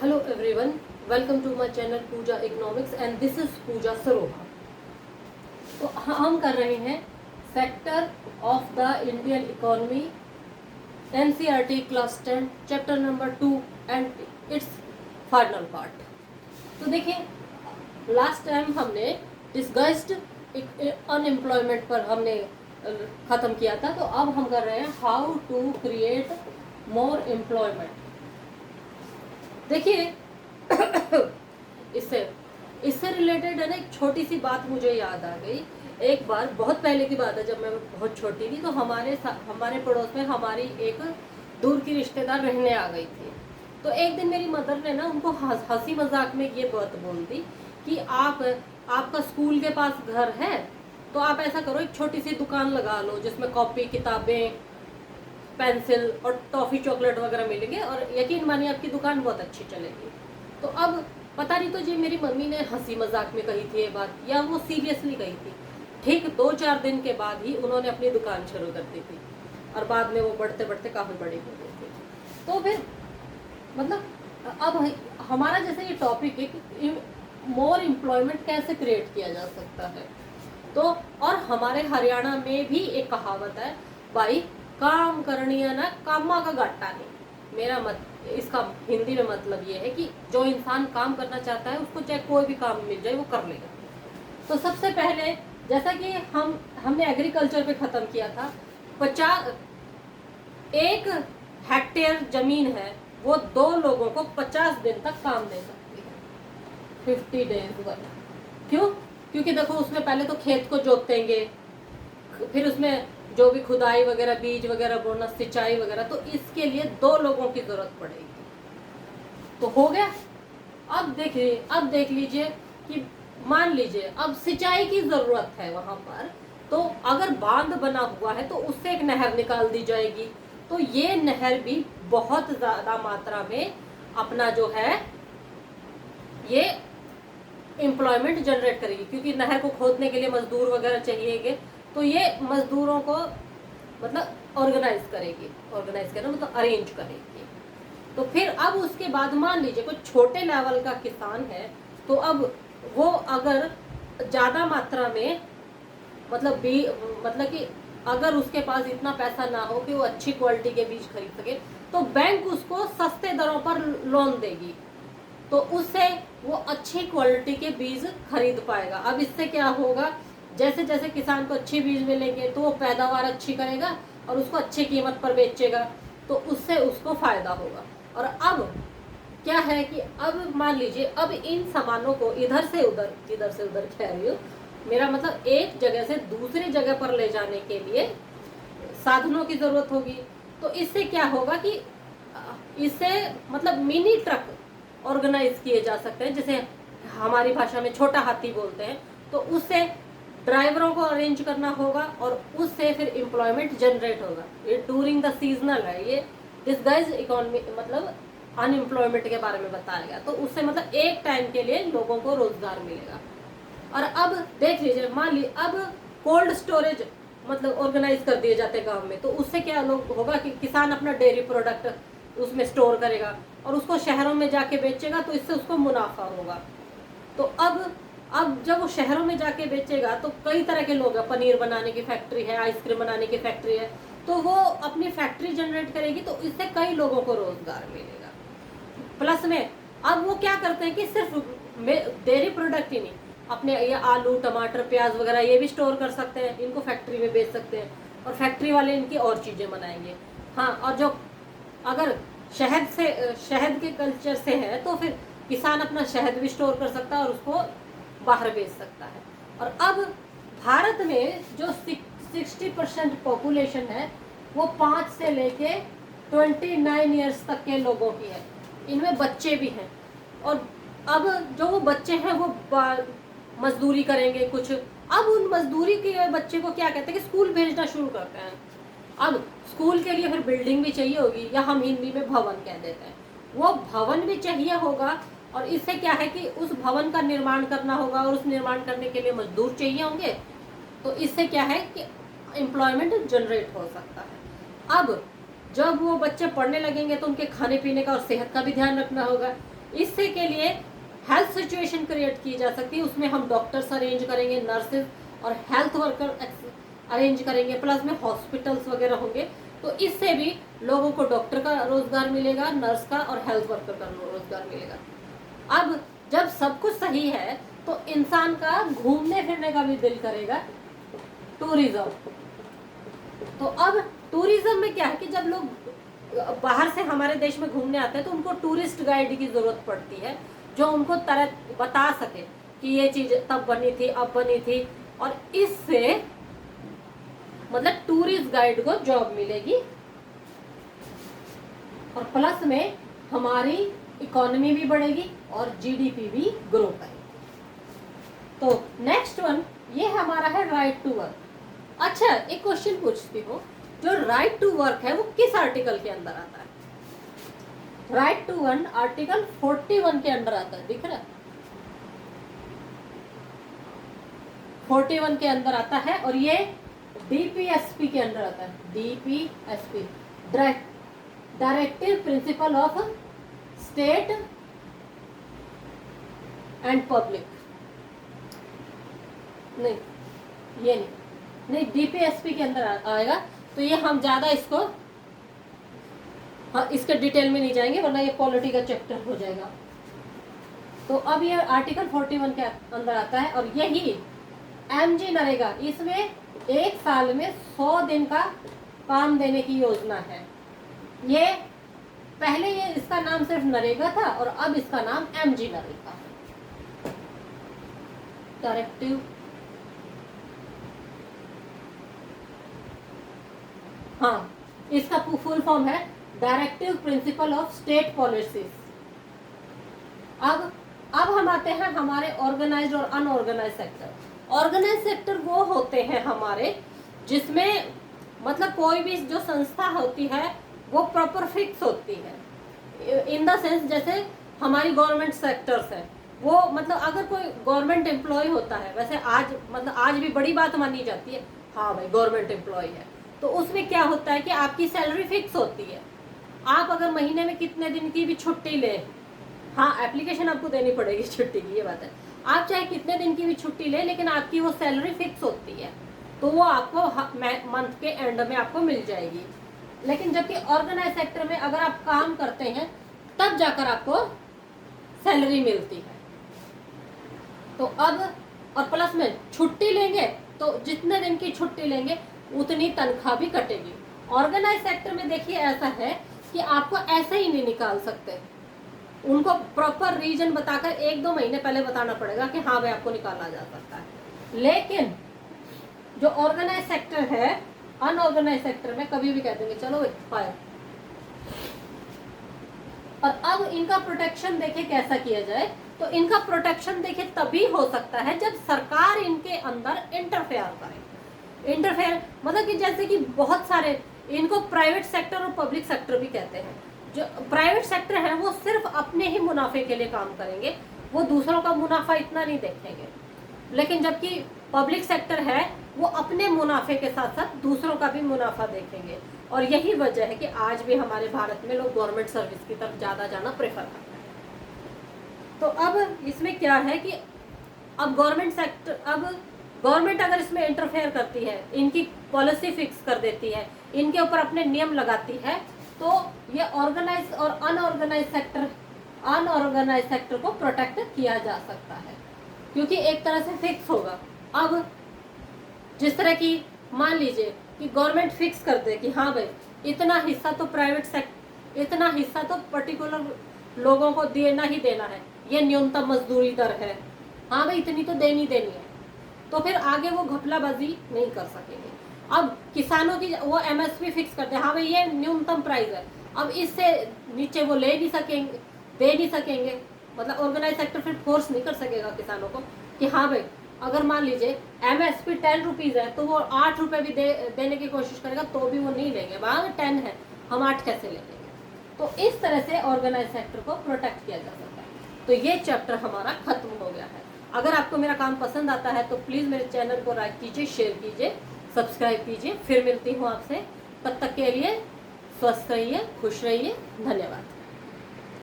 Hello everyone, welcome to my channel Pooja Economics and this is Pooja Saroha. तो हम कर रहे हैं sector of the Indian economy NCERT class 10 chapter number 2 and it's final part. तो देखिए last time हमने discussed unemployment पर हमने ख़त्म किया था, तो अब हम कर रहे हैं how to create more employment. देखिए इससे रिलेटेड है ना, एक छोटी सी बात मुझे याद आ गई। एक बार बहुत पहले की बात है, जब मैं बहुत छोटी थी, तो हमारे पड़ोस में हमारी एक दूर की रिश्तेदार रहने आ गई थी। तो एक दिन मेरी मदर ने ना उनको हंसी मजाक में ये बात बोल दी कि आपका स्कूल के पास घर है, तो आप ऐसा करो एक छोटी सी दुकान लगा लो जिसमें कॉपी किताबें पेंसिल और टॉफ़ी चॉकलेट वगैरह मिलेंगे और यकीन मानिए आपकी दुकान बहुत अच्छी चलेगी। तो अब पता नहीं तो जी मेरी मम्मी ने हंसी मजाक में कही थी ये बात या वो सीरियसली कही थी। ठीक 2-4 दिन के बाद ही उन्होंने अपनी दुकान शुरू कर दी थी और बाद में वो बढ़ते बढ़ते काफ़ी बड़ी हो गई थी। तो फिर मतलब अब हमारा जैसे ये टॉपिक है कि मोर एम्प्लॉयमेंट कैसे क्रिएट किया जा सकता है। तो और हमारे हरियाणा में भी एक कहावत है, भाई काम करनी है ना कामा का घाटा नहीं। मेरा इसका हिंदी में मतलब ये है कि जो इंसान काम करना चाहता है उसको चाहे कोई भी काम मिल जाए वो कर लेगा। तो सबसे पहले जैसा कि हमने एग्रीकल्चर पे ख़त्म किया था, 1 हेक्टेयर ज़मीन है वो 2 लोगों को 50 दिन तक काम दे सकती है, 50 डेज वर्क। क्यों? क्योंकि देखो उसमें पहले तो खेत को जोतेंगे, फिर उसमें जो भी खुदाई वगैरह बीज वगैरह बोना सिंचाई वगैरह, तो इसके लिए 2 लोगों की जरूरत पड़ेगी। तो हो गया। अब देख लीजिए कि मान लीजिए अब सिंचाई की जरूरत है वहां पर, तो अगर बांध बना हुआ है तो उससे एक नहर निकाल दी जाएगी। तो ये नहर भी बहुत ज्यादा मात्रा में अपना जो है ये एम्प्लॉयमेंट जनरेट करेगी, क्योंकि नहर को खोदने के लिए मजदूर वगैरह चाहिएगे। तो ये मजदूरों को मतलब ऑर्गेनाइज करना मतलब अरेंज करेगी। तो फिर अब उसके बाद मान लीजिए कोई छोटे लेवल का किसान है, तो अब वो अगर ज़्यादा मात्रा में मतलब कि अगर उसके पास इतना पैसा ना हो कि वो अच्छी क्वालिटी के बीज खरीद सके, तो बैंक उसको सस्ते दरों पर लोन देगी, तो उससे वो अच्छी क्वालिटी के बीज खरीद पाएगा। अब इससे क्या होगा, जैसे जैसे किसान को अच्छे बीज मिलेंगे तो वो पैदावार अच्छी करेगा और उसको अच्छी कीमत पर बेचेगा, तो उससे उसको फायदा होगा। और अब क्या है कि अब मान लीजिए अब इन सामानों को इधर से उधर कह रही हूँ, मेरा मतलब एक जगह से दूसरी जगह पर ले जाने के लिए साधनों की जरूरत होगी। तो इससे क्या होगा कि इससे मतलब मिनी ट्रक ऑर्गेनाइज किए जा सकते हैं, जैसे हमारी भाषा में छोटा हाथी बोलते हैं। तो उससे ड्राइवरों को अरेंज करना होगा और उससे फिर एम्प्लॉयमेंट जनरेट होगा। ये डूरिंग द सीजनल है, ये डिस्गाइज इकोनॉमी मतलब अनएम्प्लॉयमेंट के बारे में बताया गया। तो उससे मतलब एक टाइम के लिए लोगों को रोजगार मिलेगा। और अब देख लीजिए, मान लीजिए अब कोल्ड स्टोरेज मतलब ऑर्गेनाइज कर दिए जाते हैं गाँव में, तो उससे क्या लोग होगा कि किसान अपना डेयरी प्रोडक्ट उसमें स्टोर करेगा और उसको शहरों में जाके बेचेगा, तो इससे उसको मुनाफा होगा। तो अब जब वो शहरों में जाके बेचेगा तो कई तरह के लोग हैं, पनीर बनाने की फैक्ट्री है, आइसक्रीम बनाने की फैक्ट्री है, तो वो अपनी फैक्ट्री जनरेट करेगी, तो इससे कई लोगों को रोजगार मिलेगा। प्लस में अब वो क्या करते हैं कि सिर्फ डेयरी प्रोडक्ट ही नहीं, अपने ये आलू टमाटर प्याज वगैरह ये भी स्टोर कर सकते हैं, इनको फैक्ट्री में बेच सकते हैं और फैक्ट्री वाले इनकी और चीज़ें बनाएंगे। हाँ, और जो अगर शहद के कल्चर से है तो फिर किसान अपना शहद भी स्टोर कर सकता है और उसको बाहर बेच सकता है। और अब भारत में जो 60% पॉपुलेशन है वो 5 से लेके 29 ईयर्स तक के लोगों की है, इनमें बच्चे भी हैं। और अब जो वो बच्चे हैं वो मजदूरी करेंगे कुछ। अब उन मजदूरी के बच्चे को क्या कहते हैं कि स्कूल भेजना शुरू करते हैं। अब स्कूल के लिए फिर बिल्डिंग भी चाहिए होगी, या हम हिंदी में भवन कह देते हैं, वो भवन भी चाहिए होगा। और इससे क्या है कि उस भवन का निर्माण करना होगा और उस निर्माण करने के लिए मजदूर चाहिए होंगे। तो इससे क्या है कि एम्प्लॉयमेंट जनरेट हो सकता है। अब जब वो बच्चे पढ़ने लगेंगे तो उनके खाने पीने का और सेहत का भी ध्यान रखना होगा। इससे के लिए हेल्थ सिचुएशन क्रिएट की जा सकती है, उसमें हम डॉक्टर्स अरेंज करेंगे, नर्सेज और हेल्थ वर्कर अरेंज करेंगे, प्लस में हॉस्पिटल्स वगैरह होंगे। तो इससे भी लोगों को डॉक्टर का रोजगार मिलेगा, नर्स का और हेल्थ वर्कर का रोजगार मिलेगा। अब जब सब कुछ सही है तो इंसान का घूमने फिरने का भी दिल करेगा, टूरिज्म। तो अब टूरिज्म में क्या है कि जब लोग बाहर से हमारे देश में घूमने आते हैं तो उनको टूरिस्ट गाइड की जरूरत पड़ती है, जो उनको तरह बता सके कि ये चीज तब बनी थी, अब बनी थी। और इससे मतलब टूरिस्ट गाइड को जॉब मिलेगी और प्लस में हमारी इकोनॉमी भी बढ़ेगी और जीडीपी भी ग्रो करेगी। तो नेक्स्ट वन ये हमारा है राइट टू वर्क। अच्छा, एक क्वेश्चन पूछती हूँ, जो राइट टू वर्क है वो किस आर्टिकल के अंदर आता है? राइट टू वर्क आर्टिकल 41 के अंदर आता है, दिख रहा है? 41 के अंदर आता है और ये डीपीएसपी के अंदर आता है। DPSP directive principle of state and public, नहीं ये नहीं डीपीएसपी के अंदर आएगा। तो ये हम ज्यादा इसको इसके डिटेल में नहीं जाएंगे वरना ये पॉलिटी का चैप्टर हो जाएगा। तो अब ये आर्टिकल 41 के अंदर आता है और यही एमजी नरेगा, इसमें एक साल में 100 दिन का काम देने की योजना है। ये पहले ये इसका नाम सिर्फ नरेगा था और अब इसका नाम एमजी नरेगा है। डायरेक्टिव, हाँ इसका फुल फॉर्म है directive principle of state policies. अब हम आते हैं हमारे ऑर्गेनाइज्ड और अनऑर्गेनाइज्ड सेक्टर। ऑर्गेनाइज्ड सेक्टर वो होते हैं हमारे जिसमें मतलब कोई भी जो संस्था होती है वो प्रॉपर फिक्स होती है, इन द सेंस जैसे हमारी गवर्नमेंट सेक्टर्स है वो मतलब अगर कोई गवर्नमेंट एम्प्लॉय होता है, वैसे आज मतलब आज भी बड़ी बात मानी जाती है, हाँ भाई गवर्नमेंट एम्प्लॉय है, तो उसमें क्या होता है कि आपकी सैलरी फिक्स होती है। आप अगर महीने में कितने दिन की भी छुट्टी ले, हाँ एप्लीकेशन आपको देनी पड़ेगी छुट्टी की, ये बात है, आप चाहे कितने दिन की भी छुट्टी ले लेकिन आपकी वो सैलरी फिक्स होती है, तो वो आपको मंथ के एंड में आपको मिल जाएगी। लेकिन जबकि ऑर्गेनाइज सेक्टर में अगर आप काम करते हैं तब जाकर आपको सैलरी मिलती है। तो अब और प्लस में छुट्टी लेंगे तो जितने दिन की छुट्टी लेंगे उतनी तनख्वाह भी कटेगी। ऑर्गेनाइज सेक्टर में देखिए ऐसा है कि आपको ऐसे ही नहीं निकाल सकते, उनको प्रॉपर रीजन बताकर 1-2 महीने पहले बताना पड़ेगा कि हाँ भाई आपको निकाला जा सकता है। लेकिन जो ऑर्गेनाइज सेक्टर है, अनऑर्गेनाइज सेक्टर में कभी भी कह देंगे चलो फायर। और अब इनका प्रोटेक्शन देखे कैसा किया जाए, तो इनका प्रोटेक्शन देखे तभी हो सकता है जब सरकार इनके अंदर इंटरफेयर करे। इंटरफेयर मतलब कि जैसे कि बहुत सारे इनको प्राइवेट सेक्टर और पब्लिक सेक्टर भी कहते हैं। जो प्राइवेट सेक्टर है वो सिर्फ अपने ही मुनाफे के लिए काम करेंगे, वो दूसरों का मुनाफा इतना नहीं देखेंगे। लेकिन जबकि पब्लिक सेक्टर है वो अपने मुनाफे के साथ साथ दूसरों का भी मुनाफा देखेंगे। और यही वजह है कि आज भी हमारे भारत में लोग गवर्नमेंट सर्विस की तरफ ज़्यादा जाना प्रेफर करते हैं। तो अब इसमें क्या है कि अब गवर्नमेंट अगर इसमें इंटरफेयर करती है, इनकी पॉलिसी फिक्स कर देती है, इनके ऊपर अपने नियम लगाती है, तो ये ऑर्गेनाइज और अनऑर्गेनाइज सेक्टर को प्रोटेक्ट किया जा सकता है क्योंकि एक तरह से फिक्स होगा। अब जिस तरह की मान लीजिए कि गवर्नमेंट फिक्स कर दे कि हाँ भाई इतना हिस्सा तो प्राइवेट सेक्टर, इतना हिस्सा तो पर्टिकुलर लोगों को देना ही देना है, ये न्यूनतम मजदूरी दर है, हाँ भाई इतनी तो देनी है, तो फिर आगे वो घपलाबाजी नहीं कर सकेंगे। अब किसानों की वो एमएसपी फिक्स करते हैं, हाँ भाई ये न्यूनतम प्राइस है, अब इससे नीचे वो ले नहीं सकेंगे, दे नहीं सकेंगे। मतलब ऑर्गेनाइज सेक्टर फिर फोर्स नहीं कर सकेगा किसानों को कि हाँ भाई अगर मान लीजिए एमएसपी 10 रुपीज़ है तो वो 8 रुपये भी देने की कोशिश करेगा तो भी वो नहीं लेंगे, वहाँ 10 है हम 8 कैसे ले लेंगे। तो इस तरह से ऑर्गेनाइज सेक्टर को प्रोटेक्ट किया जा सकता है। तो ये चैप्टर हमारा खत्म हो गया है। अगर आपको मेरा काम पसंद आता है तो प्लीज़ मेरे चैनल को लाइक कीजिए, शेयर कीजिए, सब्सक्राइब कीजिए। फिर मिलती हूँ आपसे, तब तक के लिए स्वस्थ रहिए, खुश रहिए, धन्यवाद।